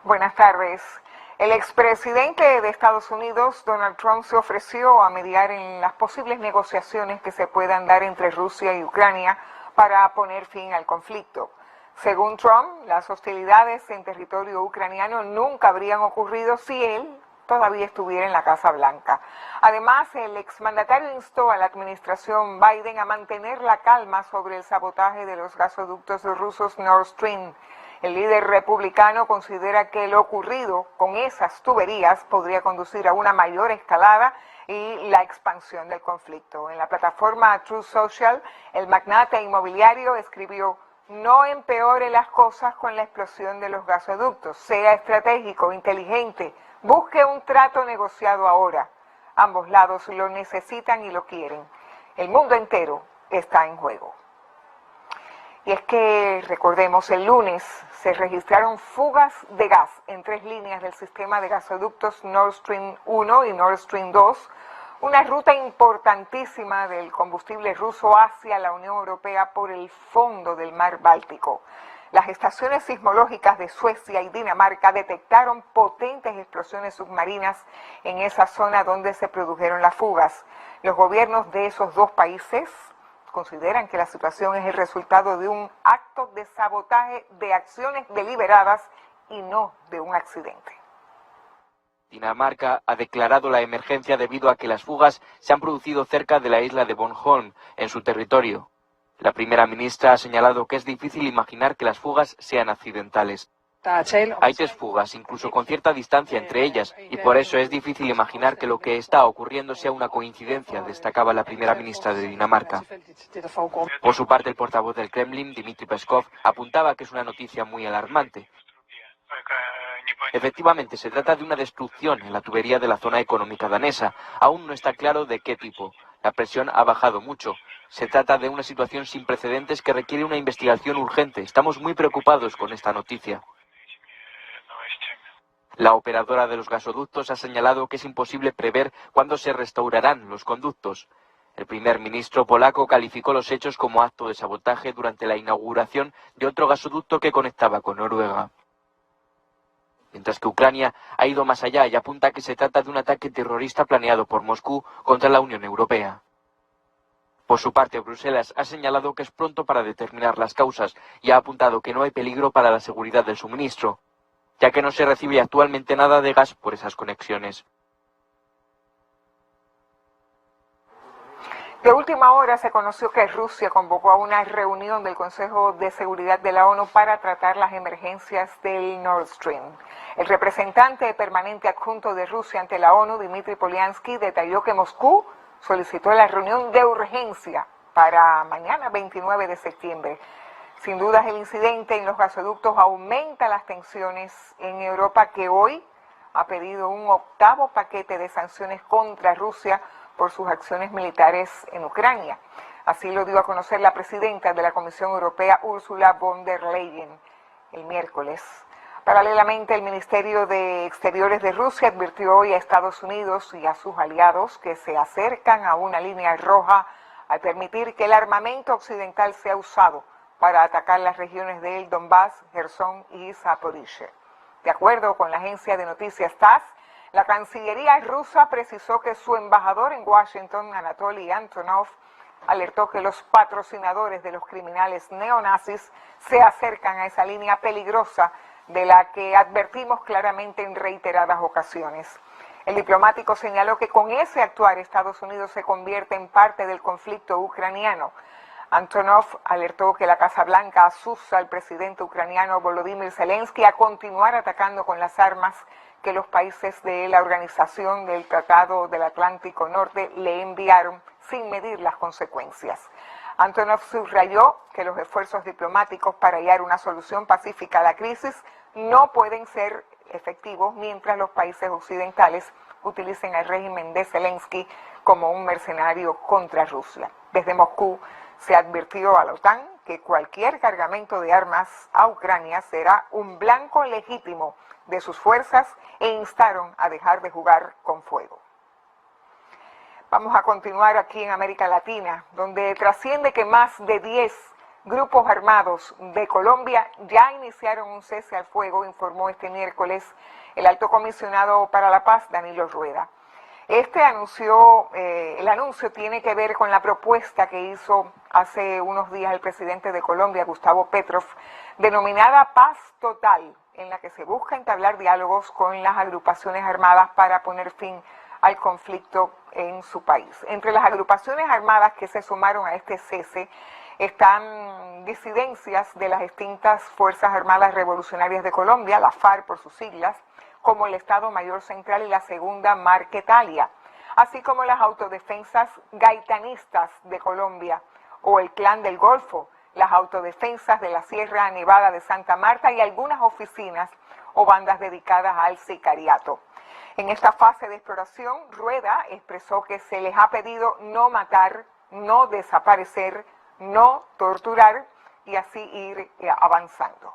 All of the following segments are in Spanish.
Buenas tardes. El expresidente de Estados Unidos, Donald Trump, se ofreció a mediar en las posibles negociaciones que se puedan dar entre Rusia y Ucrania para poner fin al conflicto. Según Trump, las hostilidades en territorio ucraniano nunca habrían ocurrido si él todavía estuviera en la Casa Blanca. Además, el exmandatario instó a la administración Biden a mantener la calma sobre el sabotaje de los gasoductos rusos Nord Stream. El líder republicano considera que lo ocurrido con esas tuberías podría conducir a una mayor escalada y la expansión del conflicto. En la plataforma Truth Social, el magnate inmobiliario escribió: no empeore las cosas con la explosión de los gasoductos, sea estratégico, inteligente, busque un trato negociado ahora. Ambos lados lo necesitan y lo quieren. El mundo entero está en juego. Y es que, recordemos, el lunes se registraron fugas de gas en 3 líneas del sistema de gasoductos Nord Stream 1 y Nord Stream 2, una ruta importantísima del combustible ruso hacia la Unión Europea por el fondo del mar Báltico. Las estaciones sismológicas de Suecia y Dinamarca detectaron potentes explosiones submarinas en esa zona donde se produjeron las fugas. Los gobiernos de esos dos países consideran que la situación es el resultado de un acto de sabotaje de acciones deliberadas y no de un accidente. Dinamarca ha declarado la emergencia debido a que las fugas se han producido cerca de la isla de Bornholm, en su territorio. La primera ministra ha señalado que es difícil imaginar que las fugas sean accidentales. Hay 3 fugas, incluso con cierta distancia entre ellas, y por eso es difícil imaginar que lo que está ocurriendo sea una coincidencia, destacaba la primera ministra de Dinamarca. Por su parte, el portavoz del Kremlin, Dmitry Peskov, apuntaba que es una noticia muy alarmante. Efectivamente, se trata de una destrucción en la tubería de la zona económica danesa. Aún no está claro de qué tipo. La presión ha bajado mucho. Se trata de una situación sin precedentes que requiere una investigación urgente. Estamos muy preocupados con esta noticia. La operadora de los gasoductos ha señalado que es imposible prever cuándo se restaurarán los conductos. El primer ministro polaco calificó los hechos como acto de sabotaje durante la inauguración de otro gasoducto que conectaba con Noruega. Mientras que Ucrania ha ido más allá y apunta que se trata de un ataque terrorista planeado por Moscú contra la Unión Europea. Por su parte, Bruselas ha señalado que es pronto para determinar las causas y ha apuntado que no hay peligro para la seguridad del suministro, ya que no se recibe actualmente nada de gas por esas conexiones. De última hora se conoció que Rusia convocó a una reunión del Consejo de Seguridad de la ONU para tratar las emergencias del Nord Stream. El representante permanente adjunto de Rusia ante la ONU, Dmitry Polyansky, detalló que Moscú solicitó la reunión de urgencia para mañana 29 de septiembre. Sin dudas, el incidente en los gasoductos aumenta las tensiones en Europa, que hoy ha pedido un 8º paquete de sanciones contra Rusia por sus acciones militares en Ucrania. Así lo dio a conocer la presidenta de la Comisión Europea, Ursula von der Leyen, el miércoles. Paralelamente, el Ministerio de Exteriores de Rusia advirtió hoy a Estados Unidos y a sus aliados que se acercan a una línea roja al permitir que el armamento occidental sea usado para atacar las regiones del Donbass, Gerson y Zaporizhia. De acuerdo con la agencia de noticias TASS, la Cancillería rusa precisó que su embajador en Washington, Anatoly Antonov, alertó que los patrocinadores de los criminales neonazis se acercan a esa línea peligrosa de la que advertimos claramente en reiteradas ocasiones. El diplomático señaló que con ese actuar Estados Unidos se convierte en parte del conflicto ucraniano. Antonov alertó que la Casa Blanca asusa al presidente ucraniano Volodymyr Zelensky a continuar atacando con las armas que los países de la Organización del Tratado del Atlántico Norte le enviaron sin medir las consecuencias. Antonov subrayó que los esfuerzos diplomáticos para hallar una solución pacífica a la crisis no pueden ser efectivos mientras los países occidentales utilicen al régimen de Zelensky como un mercenario contra Rusia. Desde Moscú se advirtió a la OTAN que cualquier cargamento de armas a Ucrania será un blanco legítimo de sus fuerzas e instaron a dejar de jugar con fuego. Vamos a continuar aquí en América Latina, donde trasciende que más de 10 Grupos armados de Colombia ya iniciaron un cese al fuego, informó este miércoles el alto comisionado para la paz, Danilo Rueda. El anuncio tiene que ver con la propuesta que hizo hace unos días el presidente de Colombia, Gustavo Petro, denominada Paz Total, en la que se busca entablar diálogos con las agrupaciones armadas para poner fin al conflicto en su país. Entre las agrupaciones armadas que se sumaron a este cese están disidencias de las distintas Fuerzas Armadas Revolucionarias de Colombia, la FARC por sus siglas, como el Estado Mayor Central y la Segunda Marquetalia, así como las autodefensas gaitanistas de Colombia o el Clan del Golfo, las autodefensas de la Sierra Nevada de Santa Marta y algunas oficinas o bandas dedicadas al sicariato. En esta fase de exploración, Rueda expresó que se les ha pedido no matar, no desaparecer, no torturar y así ir avanzando.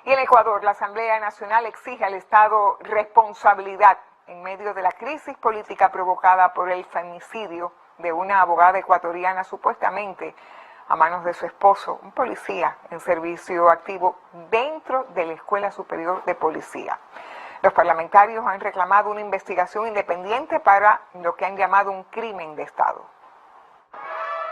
Y en Ecuador, la Asamblea Nacional exige al Estado responsabilidad en medio de la crisis política provocada por el femicidio de una abogada ecuatoriana supuestamente a manos de su esposo, un policía en servicio activo dentro de la Escuela Superior de Policía. Los parlamentarios han reclamado una investigación independiente para lo que han llamado un crimen de Estado.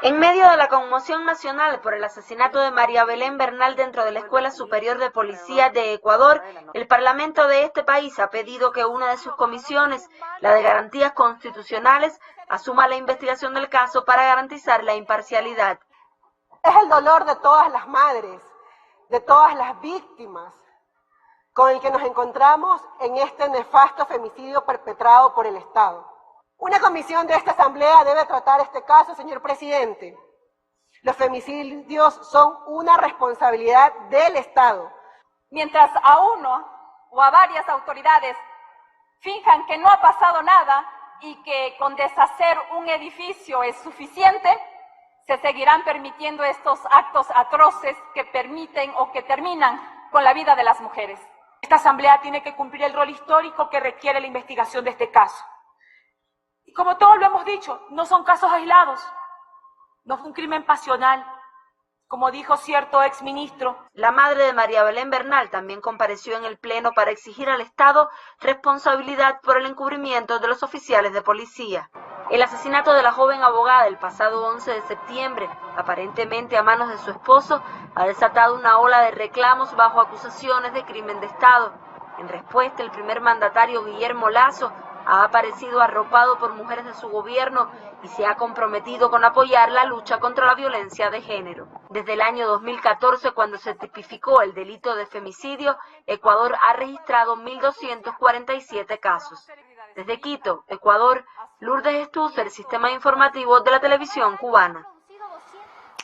En medio de la conmoción nacional por el asesinato de María Belén Bernal dentro de la Escuela Superior de Policía de Ecuador, el Parlamento de este país ha pedido que una de sus comisiones, la de Garantías Constitucionales, asuma la investigación del caso para garantizar la imparcialidad. Es el dolor de todas las madres, de todas las víctimas, con el que nos encontramos en este nefasto femicidio perpetrado por el Estado. Una comisión de esta Asamblea debe tratar este caso, señor presidente. Los femicidios son una responsabilidad del Estado. Mientras a uno o a varias autoridades finjan que no ha pasado nada y que con deshacer un edificio es suficiente, se seguirán permitiendo estos actos atroces que permiten o que terminan con la vida de las mujeres. Esta Asamblea tiene que cumplir el rol histórico que requiere la investigación de este caso. Y como todos lo hemos dicho, no son casos aislados, no fue un crimen pasional, como dijo cierto exministro. La madre de María Belén Bernal también compareció en el Pleno para exigir al Estado responsabilidad por el encubrimiento de los oficiales de policía. El asesinato de la joven abogada el pasado 11 de septiembre, aparentemente a manos de su esposo, ha desatado una ola de reclamos bajo acusaciones de crimen de Estado. En respuesta, el primer mandatario Guillermo Lasso ha aparecido arropado por mujeres de su gobierno y se ha comprometido con apoyar la lucha contra la violencia de género. Desde el año 2014, cuando se tipificó el delito de femicidio, Ecuador ha registrado 1.247 casos. Desde Quito, Ecuador, Lourdes Estúcer, Sistema Informativo de la Televisión Cubana.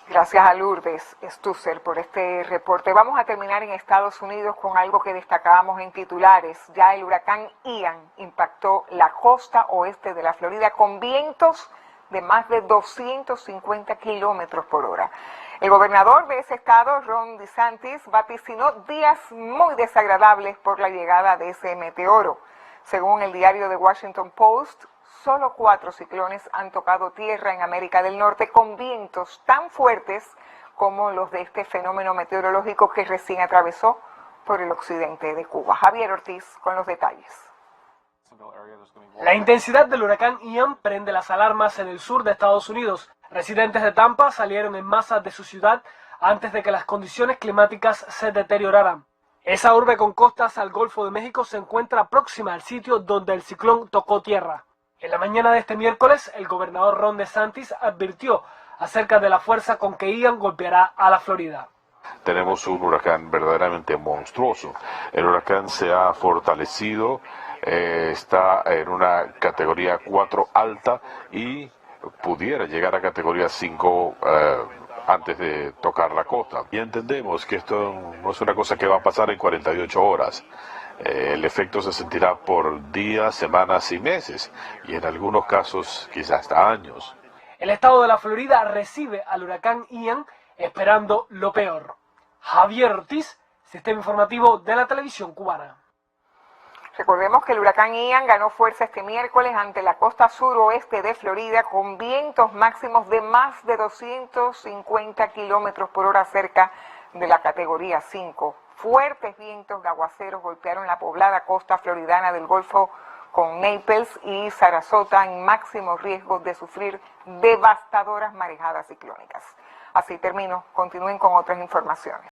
Gracias a Lourdes Estúcer por este reporte. Vamos a terminar en Estados Unidos con algo que destacábamos en titulares. Ya el huracán Ian impactó la costa oeste de la Florida con vientos de más de 250 kilómetros por hora. El gobernador de ese estado, Ron DeSantis, vaticinó días muy desagradables por la llegada de ese meteoro. Según el diario The Washington Post, solo 4 ciclones han tocado tierra en América del Norte con vientos tan fuertes como los de este fenómeno meteorológico que recién atravesó por el occidente de Cuba. Javier Ortiz con los detalles. La intensidad del huracán Ian prende las alarmas en el sur de Estados Unidos. Residentes de Tampa salieron en masa de su ciudad antes de que las condiciones climáticas se deterioraran. Esa urbe con costas al Golfo de México se encuentra próxima al sitio donde el ciclón tocó tierra. En la mañana de este miércoles, el gobernador Ron DeSantis advirtió acerca de la fuerza con que Ian golpeará a la Florida. Tenemos un huracán verdaderamente monstruoso. El huracán se ha fortalecido, está en una categoría 4 alta y pudiera llegar a categoría 5 antes de tocar la costa. Y entendemos que esto no es una cosa que va a pasar en 48 horas. El efecto se sentirá por días, semanas y meses, y en algunos casos quizás hasta años. El estado de la Florida recibe al huracán Ian esperando lo peor. Javier Ortiz, Sistema Informativo de la Televisión Cubana. Recordemos que el huracán Ian ganó fuerza este miércoles ante la costa suroeste de Florida con vientos máximos de más de 250 kilómetros por hora cerca de la categoría 5. Fuertes vientos de aguaceros golpearon la poblada costa floridana del Golfo con Naples y Sarasota en máximo riesgo de sufrir devastadoras marejadas ciclónicas. Así termino. Continúen con otras informaciones.